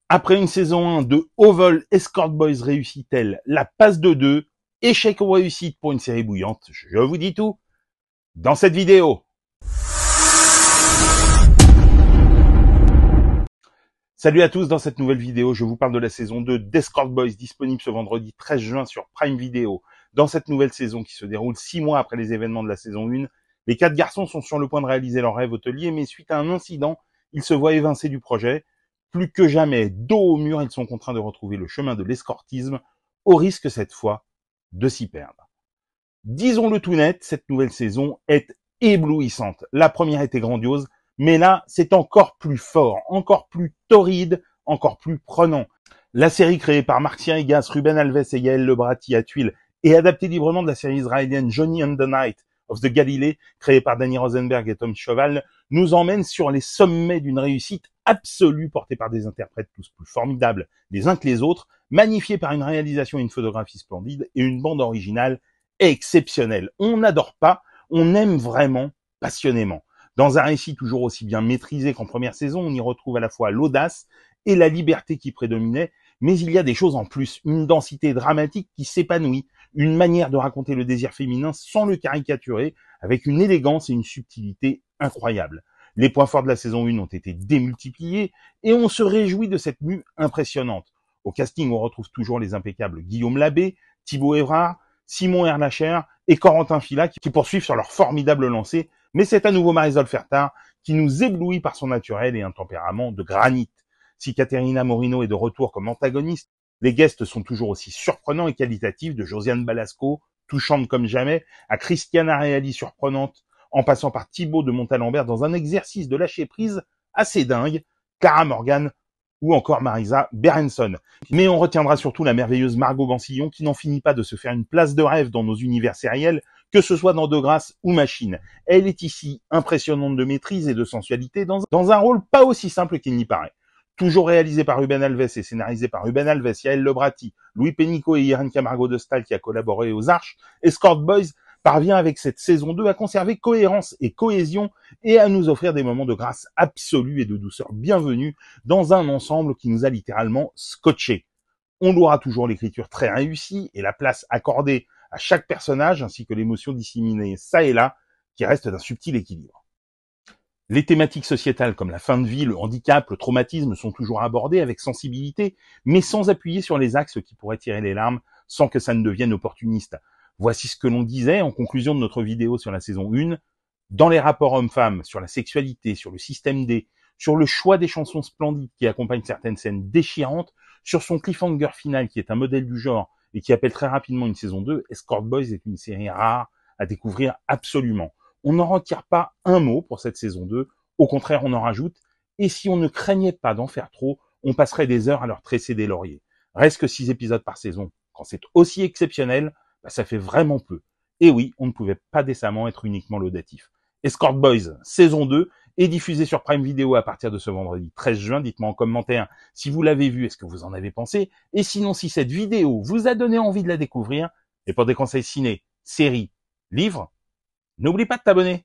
Après une saison 1 de haut vol, Escort Boys réussit-elle la passe de 2? Échec ou réussite pour une série bouillante? Je vous dis tout dans cette vidéo. Salut à tous, dans cette nouvelle vidéo, je vous parle de la saison 2 d'Escort Boys, disponible ce vendredi 13 juin sur Prime Video. Dans cette nouvelle saison qui se déroule 6 mois après les événements de la saison 1, les 4 garçons sont sur le point de réaliser leur rêve hôtelier, mais suite à un incident, ils se voient évincés du projet. Plus que jamais, dos au mur, ils sont contraints de retrouver le chemin de l'escortisme, au risque cette fois de s'y perdre. Disons-le tout net, cette nouvelle saison est éblouissante. La première était grandiose, mais là, c'est encore plus fort, encore plus torride, encore plus prenant. La série créée par Martien Egas, Ruben Alves et Yael Lebrati à Tuile et adaptée librement de la série israélienne Johnny and the Night of the Galilee, créée par Danny Rosenberg et Tom Cheval, nous emmène sur les sommets d'une réussite absolue portée par des interprètes tous plus formidables les uns que les autres, magnifiés par une réalisation et une photographie splendide et une bande originale exceptionnelle. On n'adore pas, on aime vraiment passionnément. Dans un récit toujours aussi bien maîtrisé qu'en première saison, on y retrouve à la fois l'audace et la liberté qui prédominaient, mais il y a des choses en plus, une densité dramatique qui s'épanouit, une manière de raconter le désir féminin sans le caricaturer, avec une élégance et une subtilité incroyables. Les points forts de la saison 1 ont été démultipliés et on se réjouit de cette mue impressionnante. Au casting, on retrouve toujours les impeccables Guillaume Labbé, Thibaut Évrard, Simon Erlacher et Corentin Fila qui poursuivent sur leur formidable lancée, mais c'est à nouveau Marisol Fertard qui nous éblouit par son naturel et un tempérament de granit. Si Caterina Morino est de retour comme antagoniste, les guests sont toujours aussi surprenants et qualitatifs, de Josiane Balasco, touchante comme jamais, à Christiana Reali surprenante, en passant par Thibaut de Montalembert dans un exercice de lâcher prise assez dingue, Clara Morgan ou encore Marisa Berenson. Mais on retiendra surtout la merveilleuse Margot Gansillon qui n'en finit pas de se faire une place de rêve dans nos univers sériels, que ce soit dans De Grâce ou Machine. Elle est ici impressionnante de maîtrise et de sensualité dans un rôle pas aussi simple qu'il n'y paraît. Toujours réalisé par Ruben Alves et scénarisé par Ruben Alves, Yael Lebrati, Louis Pénicaud et Irène Camargo de Stal qui a collaboré aux Arches, Escort Boys parvient avec cette saison 2 à conserver cohérence et cohésion et à nous offrir des moments de grâce absolue et de douceur bienvenue dans un ensemble qui nous a littéralement scotché. On louera toujours l'écriture très réussie et la place accordée à chaque personnage ainsi que l'émotion disséminée ça et là qui reste d'un subtil équilibre. Les thématiques sociétales comme la fin de vie, le handicap, le traumatisme sont toujours abordées avec sensibilité, mais sans appuyer sur les axes qui pourraient tirer les larmes sans que ça ne devienne opportuniste. Voici ce que l'on disait en conclusion de notre vidéo sur la saison 1. Dans les rapports hommes-femmes, sur la sexualité, sur le système D, sur le choix des chansons splendides qui accompagnent certaines scènes déchirantes, sur son cliffhanger final qui est un modèle du genre et qui appelle très rapidement une saison 2, Escort Boys est une série rare à découvrir absolument. On n'en retire pas un mot pour cette saison 2, au contraire on en rajoute, et si on ne craignait pas d'en faire trop, on passerait des heures à leur tresser des lauriers. Reste que 6 épisodes par saison. Quand c'est aussi exceptionnel, ça fait vraiment peu. Et oui, on ne pouvait pas décemment être uniquement laudatif. Escort Boys, saison 2, est diffusée sur Prime Video à partir de ce vendredi 13 juin. Dites-moi en commentaire si vous l'avez vu et ce que vous en avez pensé. Et sinon, si cette vidéo vous a donné envie de la découvrir, et pour des conseils ciné, séries, livres, n'oublie pas de t'abonner.